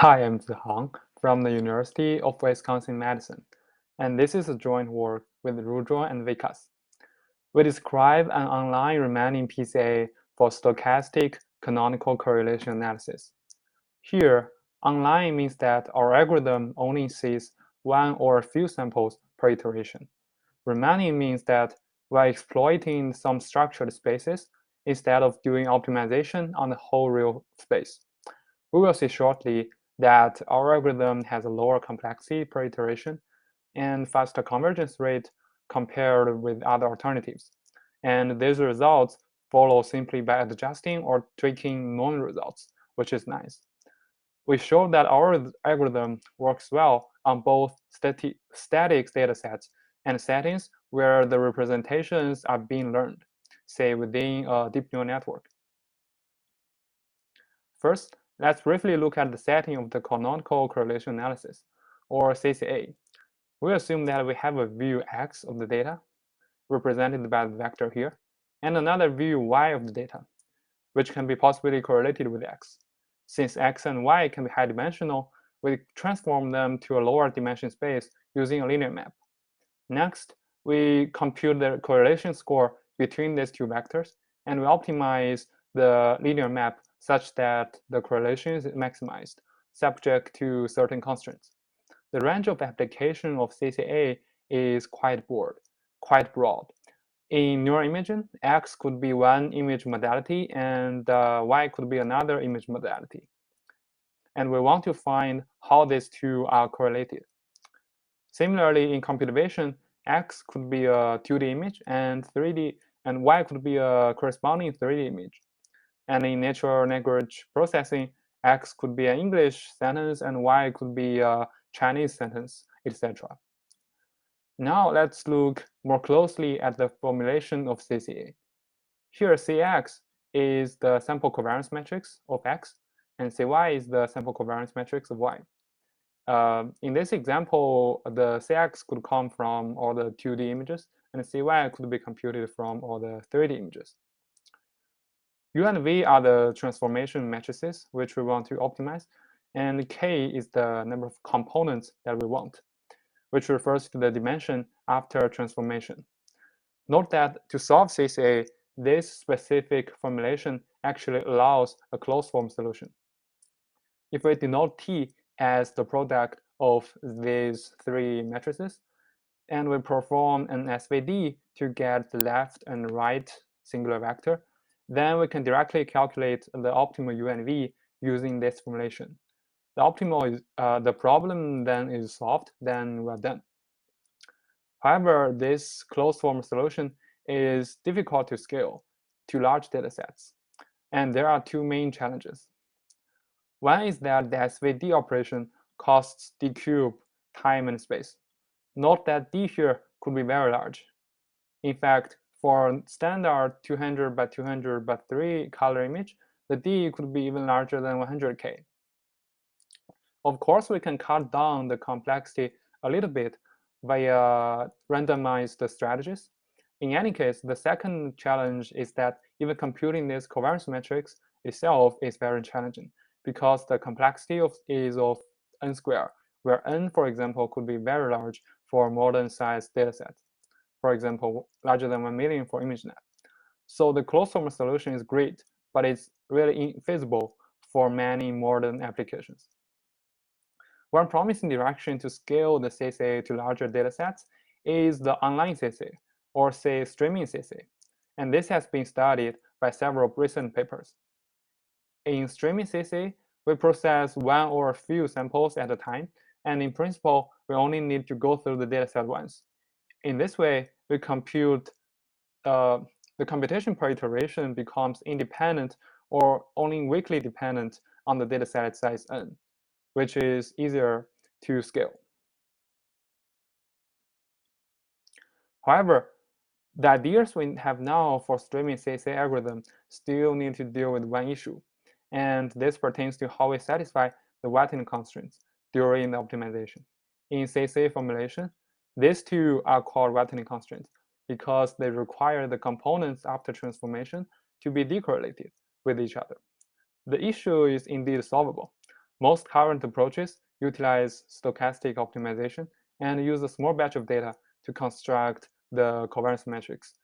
Hi, I'm Zihang from the University of Wisconsin-Madison, and this is a joint work with Rudra and Vikas. We describe an online Riemannian PCA for stochastic canonical correlation analysis. Here, online means that our algorithm only sees one or a few samples per iteration. Riemannian means that we're exploiting some structured spaces instead of doing optimization on the whole real space. We will see shortly that our algorithm has a lower complexity per iteration and faster convergence rate compared with other alternatives. And these results follow simply by adjusting or tweaking known results, which is nice. We show that our algorithm works well on both static datasets and settings where the representations are being learned, say within a deep neural network. First, let's briefly look at the setting of the canonical correlation analysis, or CCA. We assume that we have a view x of the data, represented by the vector here, and another view y of the data, which can be possibly correlated with x. Since x and y can be high-dimensional, we transform them to a lower dimension space using a linear map. Next, we compute the correlation score between these two vectors, and we optimize the linear map such that the correlation is maximized, subject to certain constraints. The range of application of CCA is quite broad. In neuroimaging, X could be one image modality and Y could be another image modality. And we want to find how these two are correlated. Similarly, in computer vision, X could be a 2D image and 3D, and Y could be a corresponding 3D image. And in natural language processing, X could be an English sentence and Y could be a Chinese sentence, etc. Now let's look more closely at the formulation of CCA. Here, Cx is the sample covariance matrix of X, and Cy is the sample covariance matrix of Y. In this example, the Cx could come from all the 2D images, and Cy could be computed from all the 3D images. U and V are the transformation matrices which we want to optimize, and K is the number of components that we want, which refers to the dimension after transformation. Note that to solve CCA, this specific formulation actually allows a closed form solution. If we denote T as the product of these three matrices, and we perform an SVD to get the left and right singular vector, then we can directly calculate the optimal U and V using this formulation. The problem then is solved, then we're done. However, this closed form solution is difficult to scale to large datasets, and there are two main challenges. One is that the SVD operation costs d cube time and space. Note that d here could be very large. In fact, for standard 200 by 200 by 3 color image, the d could be even larger than 100K. Of course, we can cut down the complexity a little bit via randomized strategies. In any case, the second challenge is that even computing this covariance matrix itself is very challenging because the complexity is of n squared, where n, for example, could be very large for modern size datasets. For example, larger than 1 million for ImageNet. So the closed form solution is great, but it's really infeasible for many modern applications. One promising direction to scale the CCA to larger datasets is the online CCA, or say streaming CCA, and this has been studied by several recent papers. In streaming CCA, we process one or a few samples at a time, and in principle, we only need to go through the dataset once. In this way, we compute the computation per iteration becomes independent or only weakly dependent on the dataset size n, which is easier to scale. However, the ideas we have now for streaming CCA algorithm still need to deal with one issue, and this pertains to how we satisfy the whitening constraints during the optimization. In CCA formulation, these two are called whitening constraints because they require the components after transformation to be decorrelated with each other. The issue is indeed solvable, Most current approaches utilize stochastic optimization and use a small batch of data to construct the covariance matrix.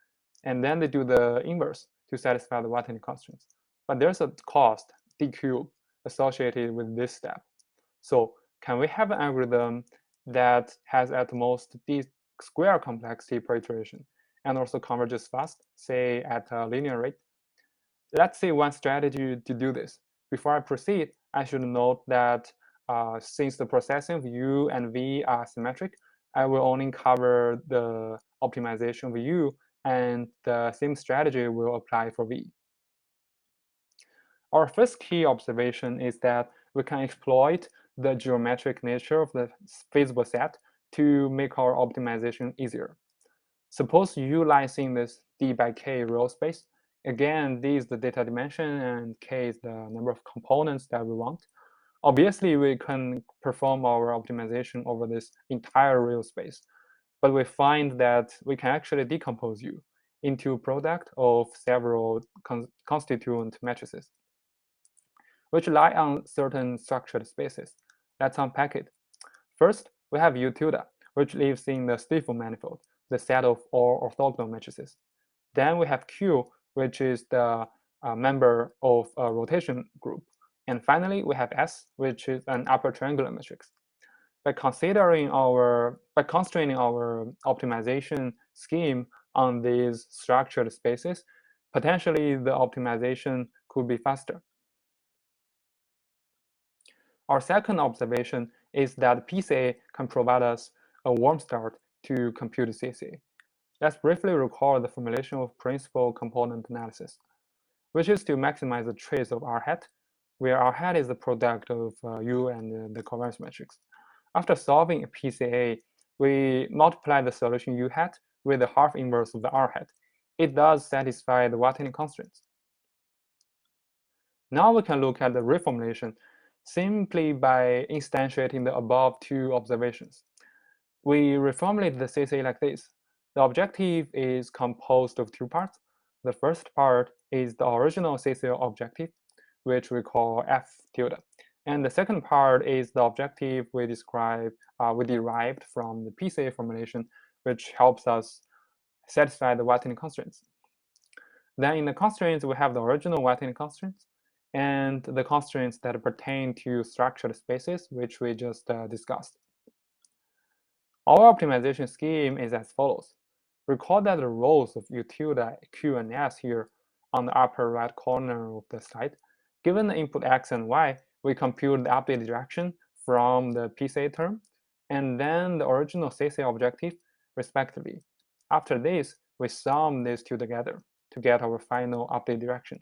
And then they do the inverse to satisfy the whitening constraints. But there's a cost, d cube, associated with this step. So can we have an algorithm that has at most d square complexity per iteration and also converges fast, say at a linear rate? Let's see one strategy to do this. Before I proceed, I should note that since the processing of U and V are symmetric, I will only cover the optimization of U, and the same strategy will apply for V. Our first key observation is that we can exploit the geometric nature of the feasible set to make our optimization easier. Suppose U lies in this D by K real space. Again, D is the data dimension and K is the number of components that we want. Obviously, we can perform our optimization over this entire real space, but we find that we can actually decompose U into a product of several constituent matrices, which lie on certain structured spaces. Let's unpack it. First, we have U tilde, which lives in the Stifel manifold, the set of all orthogonal matrices. Then we have Q, which is the member of a rotation group. And finally, we have S, which is an upper triangular matrix. By constraining our optimization scheme on these structured spaces, potentially the optimization could be faster. Our second observation is that PCA can provide us a warm start to compute CCA. Let's briefly recall the formulation of principal component analysis, which is to maximize the trace of R hat, where R hat is the product of U and the covariance matrix. After solving a PCA, we multiply the solution U hat with the half inverse of the R hat. It does satisfy the whitening constraints. Now we can look at the reformulation simply by instantiating the above two observations. We reformulate the CCA like this. The objective is composed of two parts. The first part is the original CCA objective, which we call F tilde. And the second part is the objective we derived from the PCA formulation, which helps us satisfy the whitening constraints. Then in the constraints, we have the original whitening constraints and the constraints that pertain to structured spaces, which we just discussed. Our optimization scheme is as follows. Recall that the rows of U tilde, Q, and S here on the upper right corner of the slide. Given the input X and Y, we compute the updated direction from the PCA term, and then the original CCA objective, respectively. After this, we sum these two together to get our final updated direction.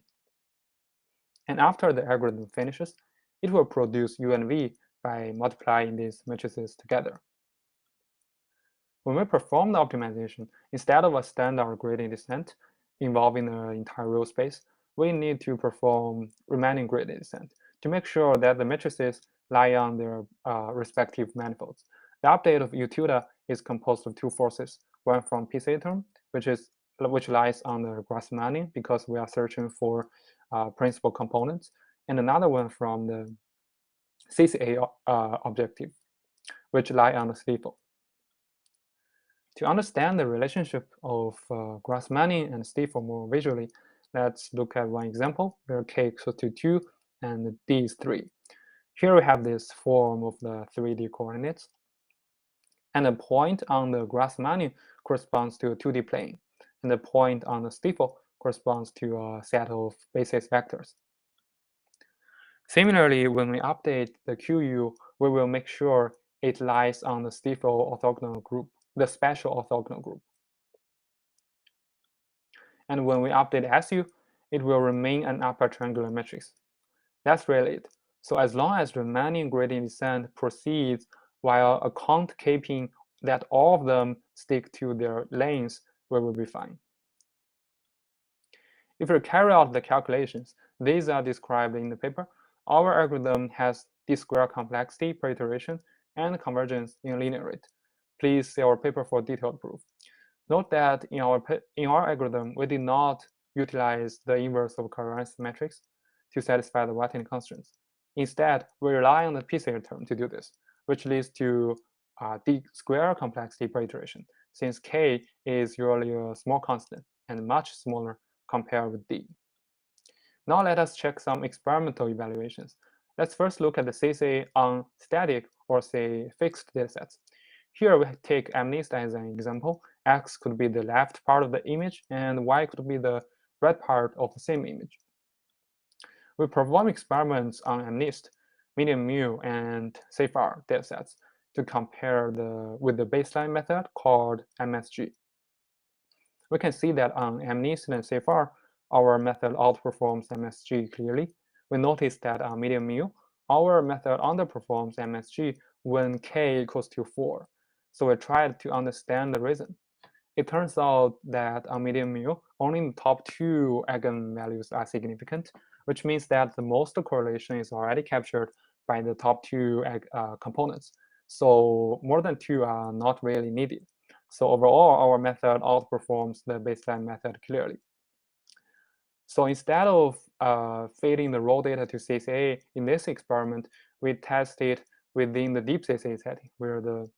And after the algorithm finishes, it will produce U and V by multiplying these matrices together. When we perform the optimization, instead of a standard gradient descent involving the entire real space, we need to perform Riemannian gradient descent to make sure that the matrices lie on their respective manifolds. The update of U tilde is composed of two forces, one from PCA term, which lies on the Riemannian because we are searching for principal components, and another one from the CCA objective, which lie on the Stifel. To understand the relationship of Riemannian and Stifel more visually, let's look at one example where k equals to 2 and d is 3. Here we have this form of the 3D coordinates, and the point on the Riemannian corresponds to a 2D plane, and the point on the Stifel corresponds to a set of basis vectors. Similarly, when we update the QU, we will make sure it lies on the Stifel orthogonal group, the special orthogonal group. And when we update SU, it will remain an upper triangular matrix. That's really it. So as long as Riemannian gradient descent proceeds while account keeping that all of them stick to their lanes, we will be fine. If we carry out the calculations, these are described in the paper. Our algorithm has d-square complexity per iteration and convergence in linear rate. Please see our paper for detailed proof. Note that in our algorithm, we did not utilize the inverse of covariance matrix to satisfy the whitening constraints. Instead, we rely on the PCA term to do this, which leads to d square complexity per iteration, since k is usually a small constant and much smaller compared with d. Now let us check some experimental evaluations. Let's first look at the CCA on static or say fixed datasets. Here we take MNIST as an example. X could be the left part of the image and Y could be the right part of the same image. We perform experiments on MNIST, median mu, and CFR datasets to compare with the baseline method called MSG. We can see that on MNIST and CFR, our method outperforms MSG clearly. We notice that on median mu, our method underperforms MSG when k equals to 4. So we tried to understand the reason. It turns out that on median mu, only the top 2 eigenvalues are significant, which means that the most correlation is already captured by the top 2 components. So more than 2 are not really needed. So overall, our method outperforms the baseline method clearly. So instead of feeding the raw data to CCA in this experiment, we test it within the DeepCCA setting, where the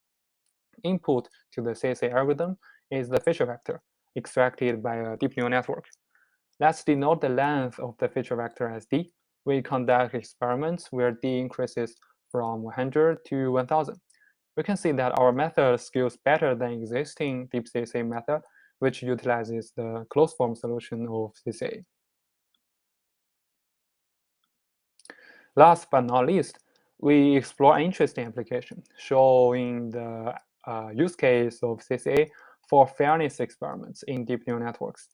input to the CCA algorithm is the feature vector extracted by a deep neural network. Let's denote the length of the feature vector as d. We conduct experiments where d increases from 100 to 1000. We can see that our method scales better than existing DeepCCA method, which utilizes the closed form solution of CCA. Last but not least, we explore an interesting application, showing the use case of CCA for fairness experiments in deep neural networks.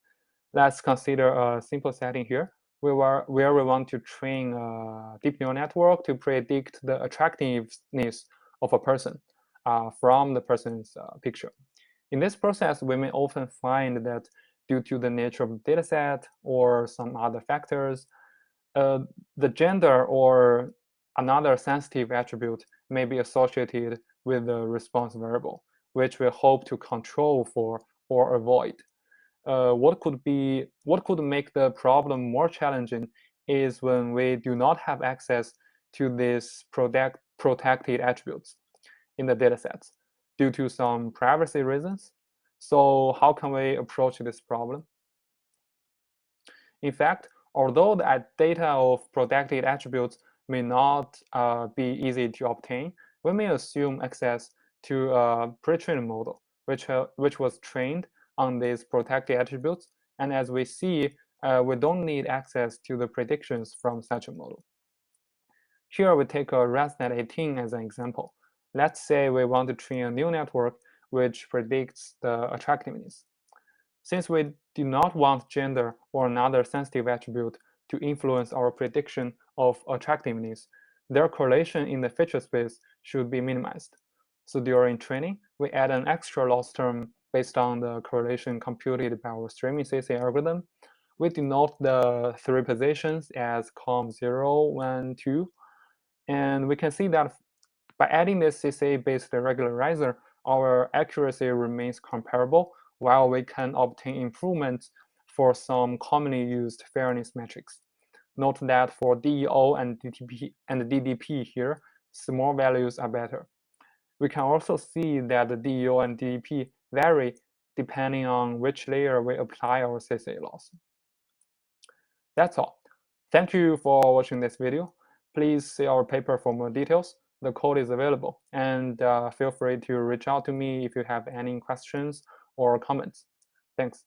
Let's consider a simple setting here, where we want to train a deep neural network to predict the attractiveness of a person from the person's picture. In this process, we may often find that due to the nature of the dataset or some other factors, the gender or another sensitive attribute may be associated with the response variable, which we hope to control for or avoid. What could make the problem more challenging is when we do not have access to these protected attributes in the datasets due to some privacy reasons. So how can we approach this problem? In fact, although the data of protected attributes may not be easy to obtain, we may assume access to a pre-trained model, which was trained on these protected attributes. And as we see, we don't need access to the predictions from such a model. Here we take a ResNet 18 as an example. Let's say we want to train a neural network which predicts the attractiveness. Since we do not want gender or another sensitive attribute to influence our prediction of attractiveness, their correlation in the feature space should be minimized. So during training, we add an extra loss term based on the correlation computed by our streaming CCA algorithm. We denote the 3 positions as COM0, 1, 2. And we can see that by adding this CCA-based regularizer, our accuracy remains comparable, while we can obtain improvements for some commonly used fairness metrics. Note that for DEO and DDP here, small values are better. We can also see that the DEO and DDP vary depending on which layer we apply our CCA loss. That's all. Thank you for watching this video. Please see our paper for more details. The code is available, and feel free to reach out to me if you have any questions or comments. Thanks.